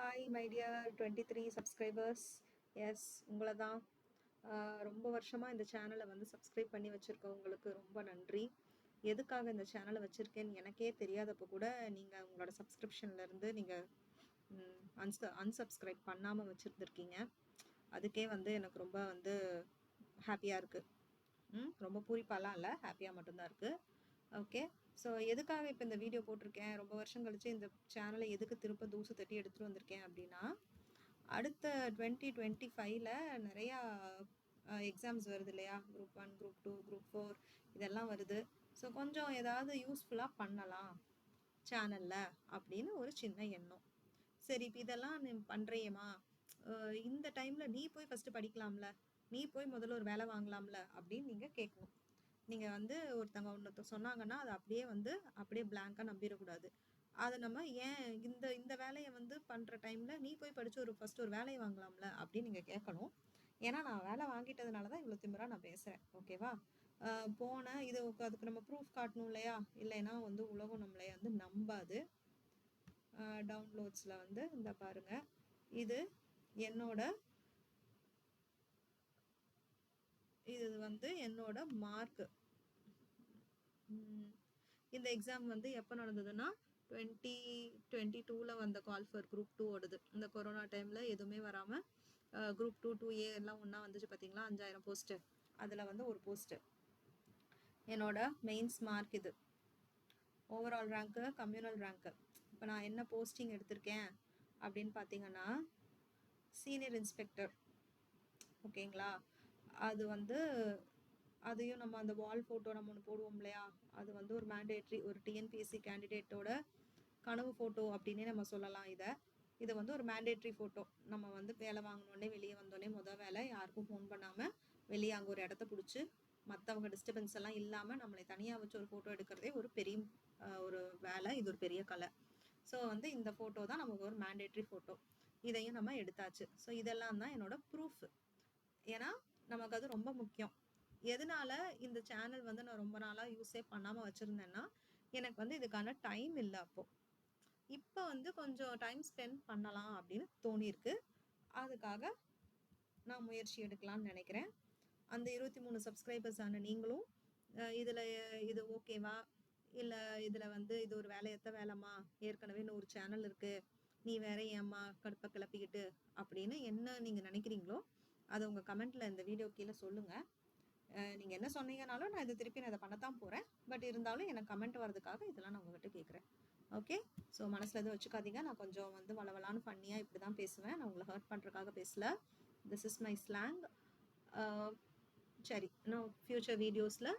Hi my dear 23 subscribers. Yes, உங்களை தான். ரொம்ப வருஷமாக இந்த சேனலை வந்து சப்ஸ்கிரைப் பண்ணி வச்சுருக்கவங்களுக்கு ரொம்ப நன்றி. எதுக்காக இந்த சேனலை வச்சுருக்கேன்னு எனக்கே தெரியாதப்போ கூட நீங்கள் உங்களோட சப்ஸ்கிரிப்ஷன்லேருந்து நீங்கள் அன்சப்ஸ்கிரைப் பண்ணாமல் வச்சுருந்துருக்கீங்க. அதுக்கே வந்து எனக்கு ரொம்ப வந்து ஹாப்பியாக இருக்குது. ரொம்ப பூரிப்பாலாம் இல்லை, ஹாப்பியாக மட்டும்தான் இருக்குது. ஓகே, ஸோ எதுக்காக இப்போ இந்த வீடியோ போட்டிருக்கேன், ரொம்ப வருஷம் கழிச்சு இந்த சேனலை எதுக்கு திரும்ப தூசு தட்டி எடுத்துகிட்டு வந்திருக்கேன் அப்படின்னா, அடுத்த 2025ல் நிறையா எக்ஸாம்ஸ் வருது இல்லையா, குரூப் 1, குரூப் 2, குரூப் 4 இதெல்லாம் வருது. ஸோ கொஞ்சம் ஏதாவது யூஸ்ஃபுல்லாக பண்ணலாம் சேனலில் அப்படின்னு ஒரு சின்ன எண்ணம். சரி, இப்போ இதெல்லாம் நீ பண்ணுறியேம்மா, இந்த டைமில் நீ போய் ஃபஸ்ட்டு படிக்கலாம்ல, நீ போய் முதல்ல ஒரு வேலை வாங்கலாம்ல அப்படின்னு நீங்கள் கேட்கணும். நீங்கள் வந்து ஒருத்தவங்க சொன்னாங்கன்னா அதை அப்படியே பிளாங்காக நம்பிடக்கூடாது. அதை நம்ம ஏன் இந்த வேலையை வந்து பண்ணுற டைமில் நீ போய் படித்து ஃபஸ்ட்டு ஒரு வேலையை வாங்கலாம்ல அப்படின்னு நீங்கள் கேட்கணும். ஏன்னா நான் வேலை வாங்கிட்டதுனால தான் இவ்வளோ திமிராக நான் பேசுகிறேன். ஓகேவா? அதுக்கு நம்ம ப்ரூஃப் காட்டணும் இல்லையா? இல்லைன்னா வந்து உலகம் நம்மளை வந்து நம்பாது. டவுன்லோட்ஸில் வந்து இந்த பாருங்கள், இது என்னோட மார்க்கு. இந்த எக்ஸாம் வந்து எப்போ நடந்ததுன்னா 2022ல் வந்த கால் ஃபார் குரூப் 2 ஓடுது. இந்த கொரோனா டைமில் எதுவுமே வராமல் குரூப் 2, 2A எல்லாம் ஒன்றா வந்துச்சு பார்த்தீங்களா, 5000 போஸ்ட்டு. அதில் வந்து ஒரு போஸ்ட்டு என்னோட மெயின்ஸ் மார்க். இது ஓவரால் ரேங்க்கு, கம்யூனல் ரேங்க்கு. இப்போ நான் என்ன போஸ்டிங் எடுத்திருக்கேன் அப்படின்னு பார்த்தீங்கன்னா சீனியர் இன்ஸ்பெக்டர். ஓகேங்களா? அது வந்து அதையும் நம்ம அந்த வால் ஃபோட்டோ நம்ம ஒன்று போடுவோம் இல்லையா, அது வந்து ஒரு மேண்டேட்ரி, ஒரு டிஎன்பிஎஸ்சி கேண்டிடேட்டோட கனவு ஃபோட்டோ அப்படின்னே நம்ம சொல்லலாம். இதை வந்து ஒரு மேண்டேட்ரி ஃபோட்டோ. நம்ம வந்து வேலை வாங்கினோடனே வெளியே வந்தோடனே வேலை யாருக்கும் ஃபோன் பண்ணாமல் வெளியே அங்கே ஒரு இடத்த பிடிச்சி மற்றவங்க டிஸ்டர்பன்ஸ் எல்லாம் இல்லாமல் நம்மளை தனியாக வச்சு ஒரு ஃபோட்டோ எடுக்கிறதே ஒரு பெரிய ஒரு வேலை. இது ஒரு பெரிய கலை. ஸோ வந்து இந்த ஃபோட்டோ தான் நமக்கு ஒரு மேண்டேட்ரி ஃபோட்டோ. இதையும் நம்ம எடுத்தாச்சு. ஸோ இதெல்லாம் தான் என்னோட ப்ரூஃப். ஏன்னா நமக்கு அது ரொம்ப முக்கியம். எதனால இந்த சேனல் வந்து நான் ரொம்ப நாளாக யூஸே பண்ணாமல் வச்சுருந்தேன்னா, எனக்கு வந்து இதுக்கான டைம் இல்லை. இப்போ வந்து கொஞ்சம் டைம் ஸ்பெண்ட் பண்ணலாம் அப்படின்னு தோணியிருக்கு. அதுக்காக நான் முயற்சி எடுக்கலாம்னு நினைக்கிறேன். அந்த 23 சப்ஸ்கிரைபர்ஸ் ஆன நீங்களும் இதில் இது ஓகேவா, இல்லை இதில் வந்து இது ஒரு வேலையற்ற வேலைம்மா, ஏற்கனவே 100 சேனல் இருக்குது, நீ வேற ஏம்மா கடுப்பை கிளப்பிக்கிட்டு அப்படின்னு என்ன நீங்கள் நினைக்கிறீங்களோ அதை உங்கள் கமெண்ட்டில் இந்த வீடியோ கீழே சொல்லுங்கள். நீங்கள் என்ன சொன்னீங்கனாலும் நான் திருப்பி நான் இதை பண்ணத்தான் போகிறேன். பட் இருந்தாலும் எனக்கு கமெண்ட் வரதுக்காக இதெல்லாம் நான் உங்கள்கிட்ட கேட்குறேன். ஓகே, ஸோ மனசில் எதுவும் வச்சுக்காதீங்க. நான் கொஞ்சம் வந்து வளவலான்னு பண்ணியாக இப்படி தான் பேசுவேன். நான் உங்களை ஹர்ட் பண்ணுறதுக்காக பேசல. This is my slang. சரி, இன்னும் ஃப்யூச்சர் வீடியோஸில்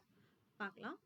பார்க்கலாம்.